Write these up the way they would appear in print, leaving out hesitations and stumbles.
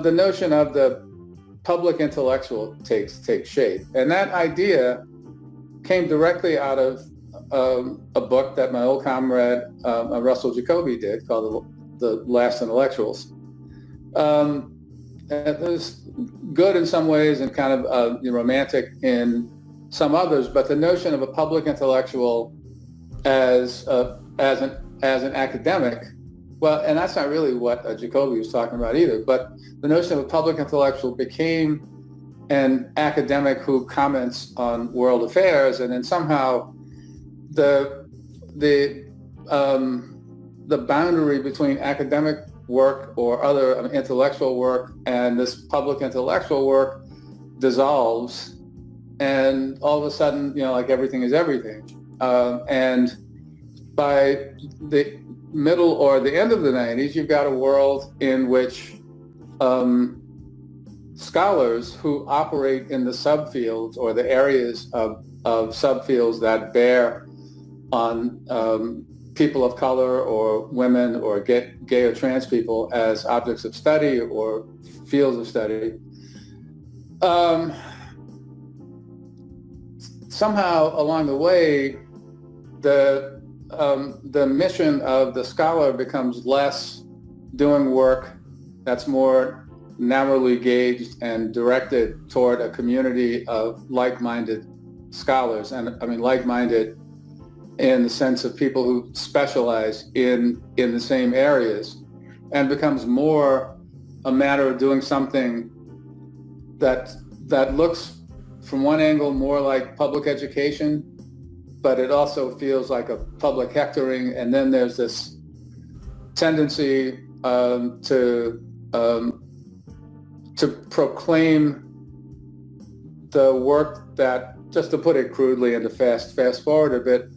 the notion of the public intellectual takes shape. And that idea came directly out of a book that my old comrade Russell Jacoby did called The Last Intellectuals. It was good in some ways and kind of romantic in some others, but the notion of a public intellectual as an academic, well, and that's not really what Jacoby was talking about either, but the notion of a public intellectual became an academic who comments on world affairs, and then somehow the boundary between academic work or other intellectual work and this public intellectual work dissolves, and all of a sudden, like everything is everything. And by the middle or the end of the 90s, you've got a world in which scholars who operate in the subfields or the areas of subfields that bear on people of color or women or gay or trans people as objects of study or fields of study, somehow along the way, the mission of the scholar becomes less doing work that's more narrowly gauged and directed toward a community of like-minded scholars, and I mean like-minded in the sense of people who specialize in the same areas, and becomes more a matter of doing something that looks from one angle more like public education, but it also feels like a public hectoring. And then there's this tendency to proclaim the work that, just to put it crudely and to fast forward a bit,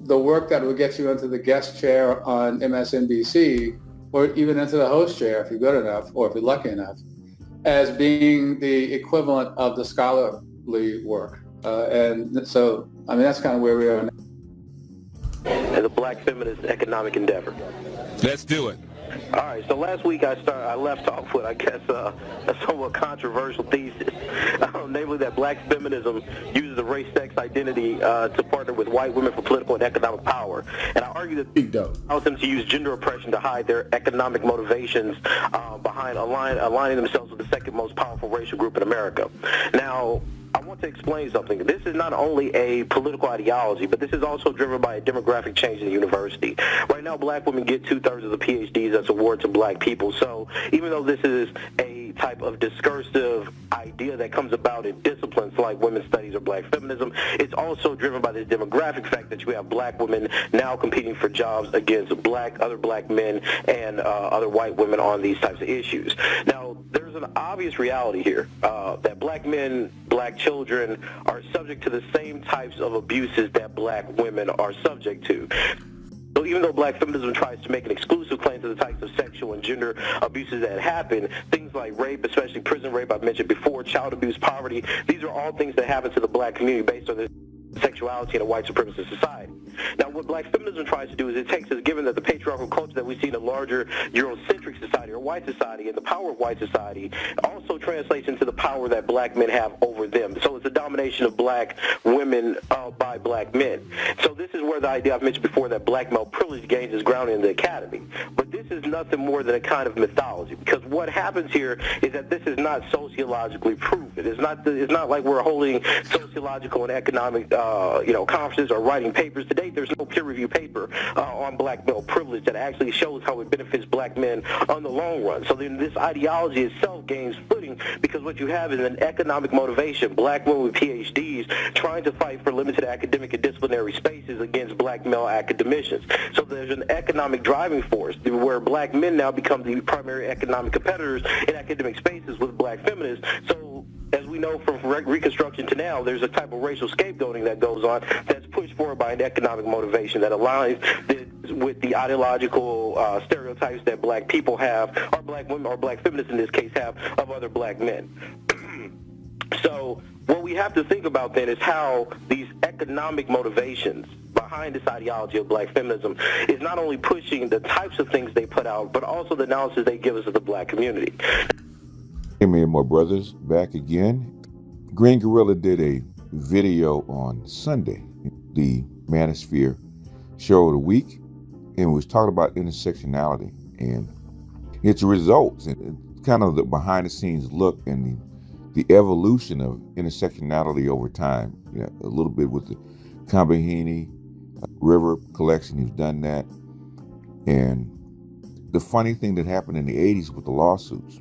the work that will get you into the guest chair on MSNBC, or even into the host chair if you're good enough, or if you're lucky enough, as being the equivalent of the scholarly work. And so, I mean, that's kind of where we are now. As a black feminist economic endeavor. Let's do it. All right, so last week I left off with, I guess, a somewhat controversial thesis, namely that black feminism uses the race-sex identity to partner with white women for political and economic power. And I argue that it allows them to use gender oppression to hide their economic motivations behind aligning themselves with the second most powerful racial group in America. Now, I want to explain something. This is not only a political ideology, but this is also driven by a demographic change in the university. Right now, black women get 2/3 of the PhDs that's awarded to black people. So even though this is a type of discursive idea that comes about in disciplines like women's studies or black feminism, it's also driven by this demographic fact that you have black women now competing for jobs against other black men and other white women on these types of issues. Now, there's an obvious reality here that black men, black children are subject to the same types of abuses that black women are subject to. So even though black feminism tries to make an exclusive claim to the types of sexual and gender abuses that happen, things like rape, especially prison rape I mentioned before, child abuse, poverty, these are all things that happen to the black community based on their sexuality in a white supremacist society. Now, what black feminism tries to do is it takes as given that the patriarchal culture that we see in a larger Eurocentric society or white society and the power of white society also translates into the power that black men have over them. So it's a domination of black women by black men. So this is where the idea I've mentioned before that black male privilege gains its ground in the academy. But this is nothing more than a kind of mythology, because what happens here is that this is not sociologically proven. It's not like we're holding sociological and economic conferences or writing papers. Today, there's no peer-reviewed paper on black male privilege that actually shows how it benefits black men on the long run. So then this ideology itself gains footing because what you have is an economic motivation, black women with PhDs trying to fight for limited academic and disciplinary spaces against black male academicians. So there's an economic driving force where black men now become the primary economic competitors in academic spaces with black feminists. So as we know from Reconstruction to now, there's a type of racial scapegoating that goes on that's pushed forward by an economic motivation that aligns with the ideological stereotypes that black people have, or black women, or black feminists in this case have, of other black men. So what we have to think about then is how these economic motivations behind this ideology of black feminism is not only pushing the types of things they put out, but also the analysis they give us of the black community. Hey man, my brothers, back again. Green Gorilla did a video on Sunday, the Manosphere Show of the Week, and was talking about intersectionality and its results and kind of the behind the scenes look and the evolution of intersectionality over time. A little bit with the Combahine River collection, he's done that. And the funny thing that happened in the 80s with the lawsuits.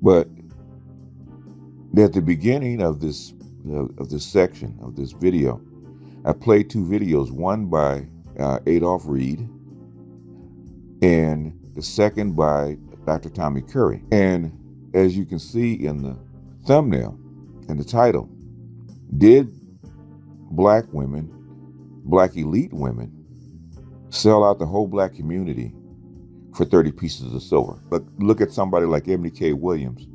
But at the beginning of this section of this video, I played two videos, one by Adolph Reed and the second by Dr. Tommy Curry. And as you can see in the thumbnail and the title, did black women, black elite women, sell out the whole black community for 30 pieces of silver? Look at somebody like Ebony K. Williams.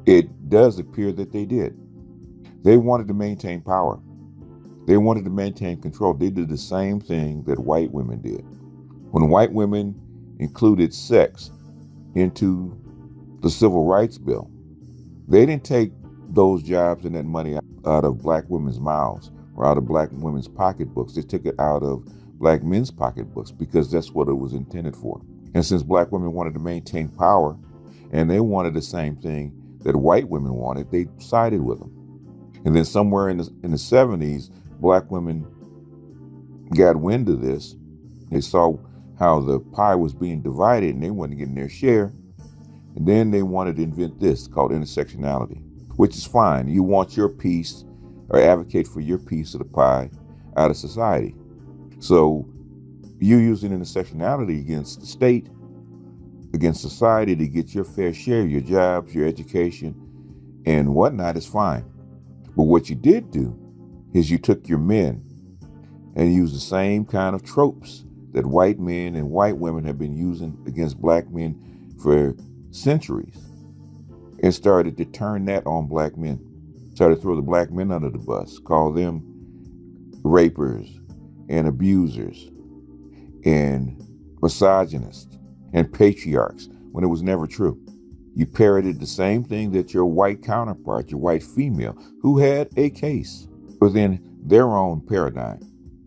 It does appear that they did. They wanted to maintain power. They wanted to maintain control. They did the same thing that white women did. When white women included sex into the Civil Rights Bill, they didn't take those jobs and that money out of black women's mouths or out of black women's pocketbooks. They took it out of black men's pocketbooks because that's what it was intended for. And since black women wanted to maintain power and they wanted the same thing that white women wanted, they sided with them. And then somewhere in the 70s, black women got wind of this. They saw how the pie was being divided and they wanted to get their share. And then they wanted to invent this called intersectionality, which is fine. You want your piece or advocate for your piece of the pie out of society. So you using intersectionality against the state, against society to get your fair share, your jobs, your education, and whatnot is fine. But what you did do is you took your men and used the same kind of tropes that white men and white women have been using against black men for centuries and started to turn that on black men. Started to throw the black men under the bus, call them rapers and abusers and misogynists and patriarchs when it was never true. You parroted the same thing that your white counterpart, your white female, who had a case within their own paradigm.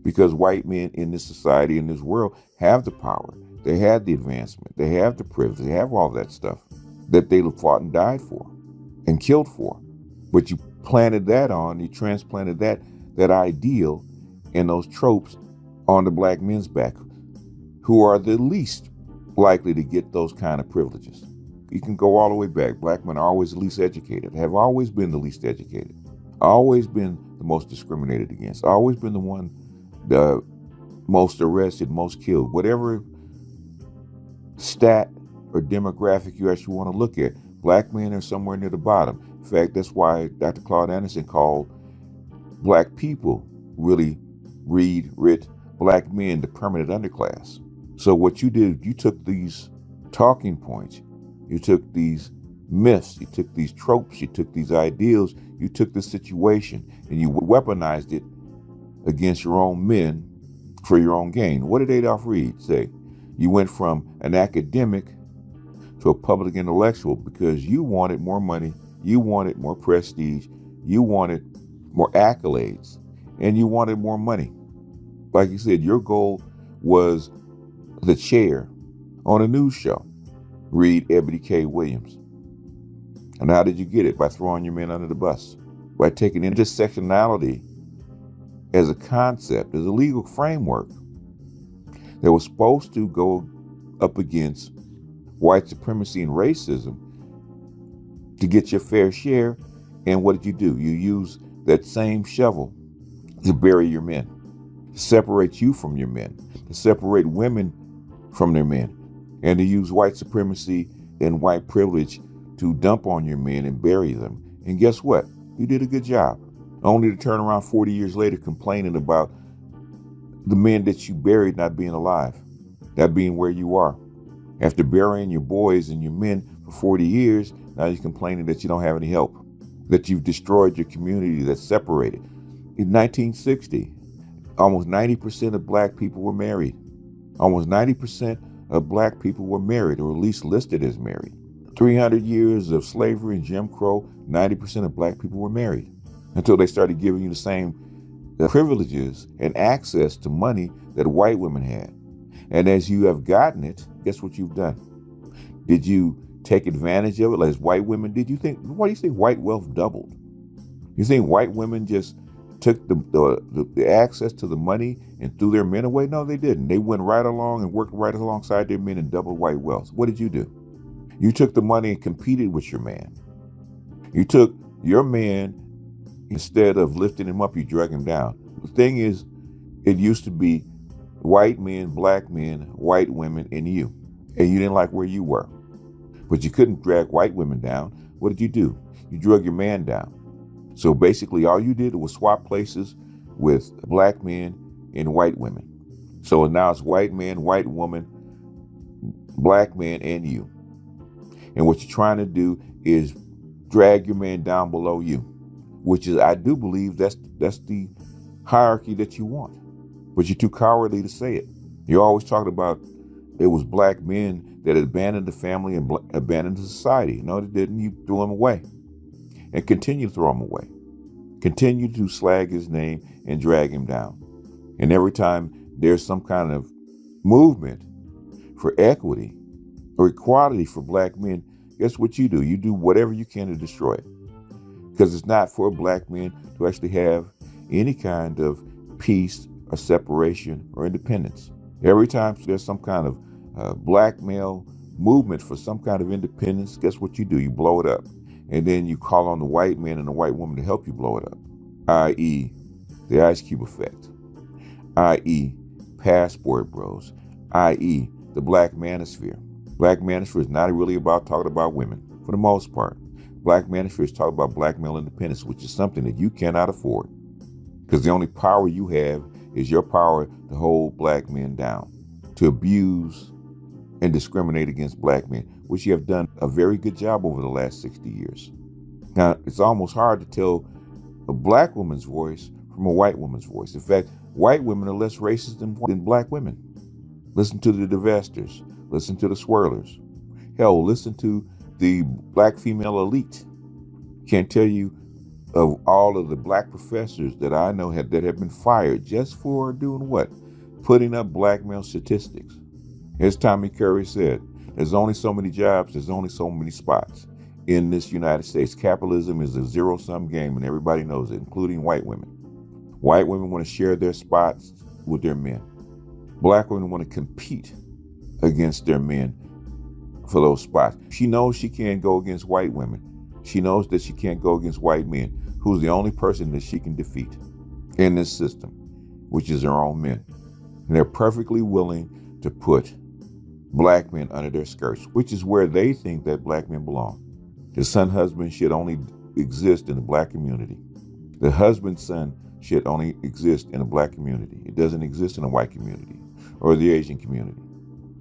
Because white men in this society, in this world, have the power. They have the advancement. They have the privilege. They have all that stuff that they fought and died for and killed for. But you planted that on, you transplanted that ideal and those tropes on the black men's back, who are the least likely to get those kind of privileges. You can go all the way back. Black men are always the least educated, have always been the least educated, always been the most discriminated against, always been the one, the most arrested, most killed. Whatever stat or demographic you actually want to look at, black men are somewhere near the bottom. In fact, that's why Dr. Claude Anderson called black people, really writ black men, the permanent underclass. So what you did, you took these talking points, you took these myths, you took these tropes, you took these ideals, you took the situation and you weaponized it against your own men for your own gain. What did Adolph Reed say? You went from an academic to a public intellectual because you wanted more money, you wanted more prestige, you wanted more accolades, and you wanted more money. Like you said, your goal was the chair on a news show. Read Ebony K. Williams. And how did you get it? By throwing your men under the bus. By taking intersectionality as a concept, as a legal framework that was supposed to go up against white supremacy and racism to get your fair share. And what did you do? You used that same shovel to bury your men, to separate you from your men, to separate women from their men, and to use white supremacy and white privilege to dump on your men and bury them. And guess what? You did a good job. Only to turn around 40 years later complaining about the men that you buried not being alive, not being where you are. After burying your boys and your men for 40 years, now you're complaining that you don't have any help, that you've destroyed your community that's separated. In 1960, almost 90% of black people were married. Almost 90% of black people were married, or at least listed as married. 300 years of slavery and Jim Crow, 90% of black people were married until they started giving you the same privileges and access to money that white women had. And as you have gotten it, guess what you've done? Did you take advantage of it as white women did? Why do you think white wealth doubled? You think white women just took the access to the money and threw their men away? No, they didn't. They went right along and worked right alongside their men and doubled white wealth. What did you do? You took the money and competed with your man. You took your man, instead of lifting him up, you drug him down. The thing is, it used to be white men, black men, white women, and you. And you didn't like where you were. But you couldn't drag white women down. What did you do? You drug your man down. So basically all you did was swap places with black men and white women. So now it's white man, white woman, black man, and you. And what you're trying to do is drag your man down below you, which is, I do believe that's the hierarchy that you want. But you're too cowardly to say it. You're always talking about it was black men that abandoned the family and abandoned the society. No, they didn't. You threw him away and continue to throw him away. Continue to slag his name and drag him down. And every time there's some kind of movement for equity or equality for black men, guess what you do? You do whatever you can to destroy it. Because it's not for black men to actually have any kind of peace or separation or independence. Every time there's some kind of black male movement for some kind of independence, guess what you do? You blow it up. And then you call on the white man and the white woman to help you blow it up, i.e. the Ice Cube effect, i.e. passport bros, i.e. the black manosphere. Black manosphere is not really about talking about women, for the most part. Black manosphere is talking about black male independence, which is something that you cannot afford. Because the only power you have is your power to hold black men down, to abuse and discriminate against black men, which you have done a very good job over the last 60 years. Now, it's almost hard to tell a black woman's voice from a white woman's voice. In fact, white women are less racist than black women. Listen to the divestors. Listen to the swirlers. Hell, listen to the black female elite. Can't tell you of all of the black professors that I know that have been fired just for doing what? Putting up black male statistics. As Tommy Curry said, there's only so many jobs, there's only so many spots in this United States. Capitalism is a zero-sum game, and everybody knows it, including white women. White women want to share their spots with their men. Black women want to compete against their men for those spots. She knows she can't go against white women. She knows that she can't go against white men, who's the only person that she can defeat in this system, which is her own men. And they're perfectly willing to put black men under their skirts, which is where they think that black men belong. The son-husband should only exist in the black community. The husband-son should only exist in a black community. It doesn't exist in a white community or the Asian community.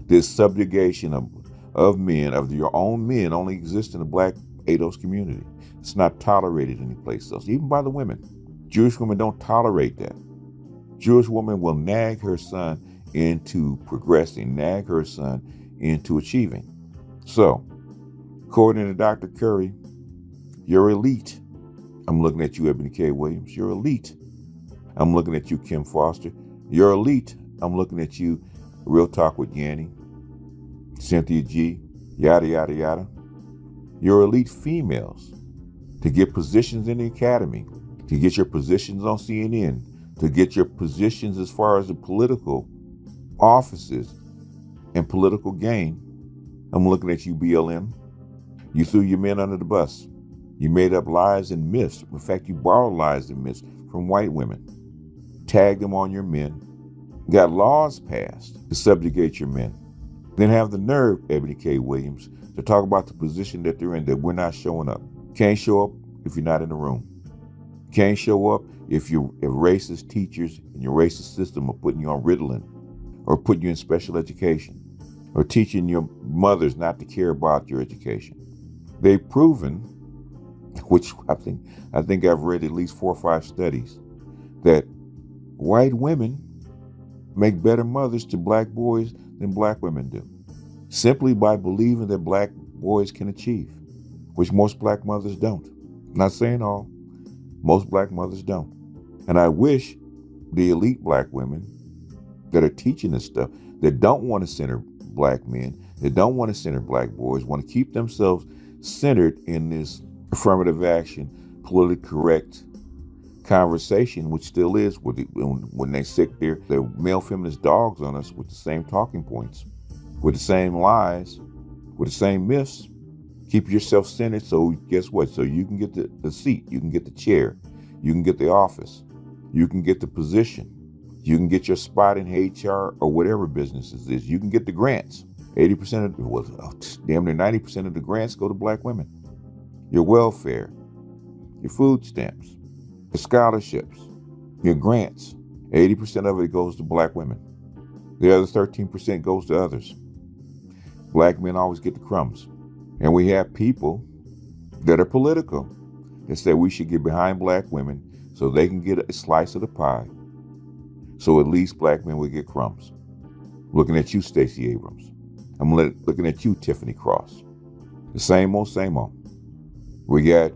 This subjugation of men, of your own men, only exists in the black ADOS community. It's not tolerated anyplace else, even by the women. Jewish women don't tolerate that. Jewish woman will nag her son into progressing, nag her son into achieving. So, according to Dr. Curry, you're elite. I'm looking at you, Ebony K. Williams. You're elite. I'm looking at you, Kim Foster. You're elite. I'm looking at you, Real Talk with Yanni, Cynthia G, yada, yada, yada. You're elite females to get positions in the academy, to get your positions on CNN, to get your positions as far as the political offices and political gain. I'm looking at you, BLM. You threw your men under the bus. You made up lies and myths. In fact, you borrowed lies and myths from white women, tagged them on your men, got laws passed to subjugate your men, then have the nerve, Ebony K. Williams, to talk about the position that they're in, that we're not showing up. Can't show up if you're not in the room. Can't show up if racist teachers and your racist system are putting you on Ritalin, or putting you in special education, or teaching your mothers not to care about your education. They've proven, which I think I've read at least 4 or 5 studies, that white women make better mothers to black boys than black women do, simply by believing that black boys can achieve, which most black mothers don't. Not saying all, most black mothers don't. And I wish the elite black women that are teaching this stuff, that don't want to center black men, that don't want to center black boys, want to keep themselves centered in this affirmative action, politically correct conversation, which still is when they sick their male feminist dogs on us with the same talking points, with the same lies, with the same myths. Keep yourself centered, so guess what? So you can get the seat, you can get the chair, you can get the office, you can get the position, you can get your spot in HR or whatever business it is. You can get the grants. 80% of, well, damn near 90% of the grants go to black women. Your welfare, your food stamps, the scholarships, your grants, 80% of it goes to black women. The other 13% goes to others. Black men always get the crumbs. And we have people that are political that say we should get behind black women so they can get a slice of the pie, so at least black men will get crumbs. Looking at you, Stacey Abrams. I'm looking at you, Tiffany Cross. The same old, same old. We got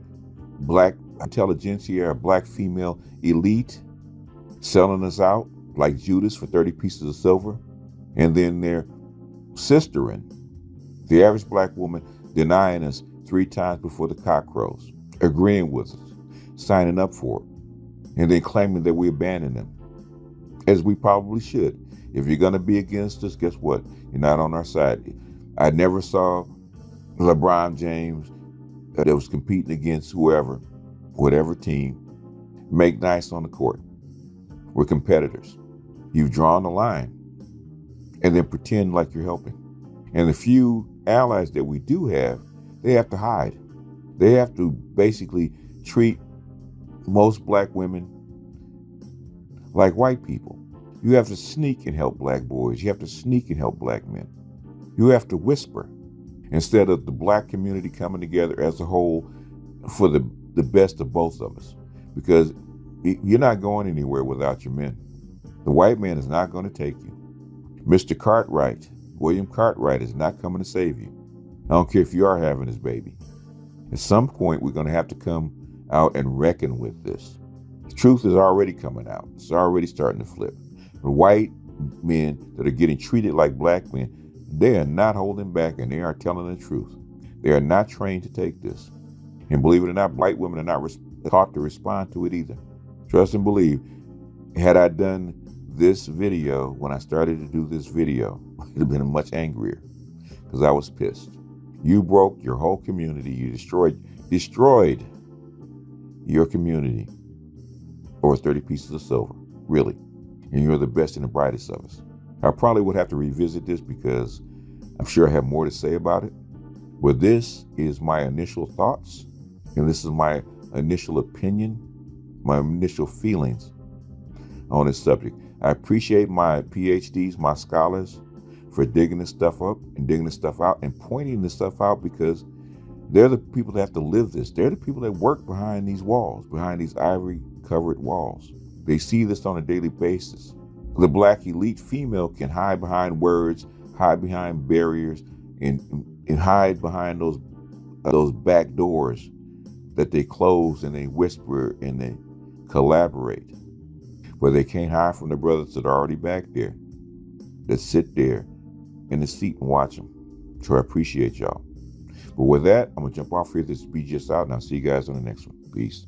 black intelligentsia, or black female elite selling us out like Judas for 30 pieces of silver, and then they're sistering the average black woman, denying us 3 times before the cock crows, agreeing with us, signing up for it, and then claiming that we abandon them, as we probably should. If you're going to be against us, guess what? You're not on our side. I never saw LeBron James that was competing against whatever team, make nice on the court. We're competitors. You've drawn the line and then pretend like you're helping. And the few allies that we do have, they have to hide. They have to basically treat most black women like white people. You have to sneak and help black boys. You have to sneak and help black men. You have to whisper instead of the black community coming together as a whole for the best of both of us. Because you're not going anywhere without your men. The white man is not going to take you. Mr. Cartwright, William Cartwright, is not coming to save you. I don't care if you are having his baby. At some point, we're going to have to come out and reckon with this. The truth is already coming out. It's already starting to flip. The white men that are getting treated like black men, they are not holding back, and they are telling the truth. They are not trained to take this. And believe it or not, white women are not taught to respond to it either. Trust and believe, had I done this video when I started to do this video, I would have been much angrier because I was pissed. You broke your whole community. You destroyed your community over 30 pieces of silver, really. And you're the best and the brightest of us. I probably would have to revisit this because I'm sure I have more to say about it. But this is my initial thoughts, and this is my initial opinion, my initial feelings on this subject. I appreciate my PhDs, my scholars, for digging this stuff up and digging this stuff out and pointing this stuff out, because they're the people that have to live this. They're the people that work behind these walls, behind these ivory-covered walls. They see this on a daily basis. The black elite female can hide behind words, hide behind barriers, and hide behind those back doors that they close and they whisper and they collaborate, where they can't hide from the brothers that are already back there, that sit there in the seat and watch them. So I appreciate y'all. But with that, I'm going to jump off here. This is BGS out, and I'll see you guys on the next one. Peace.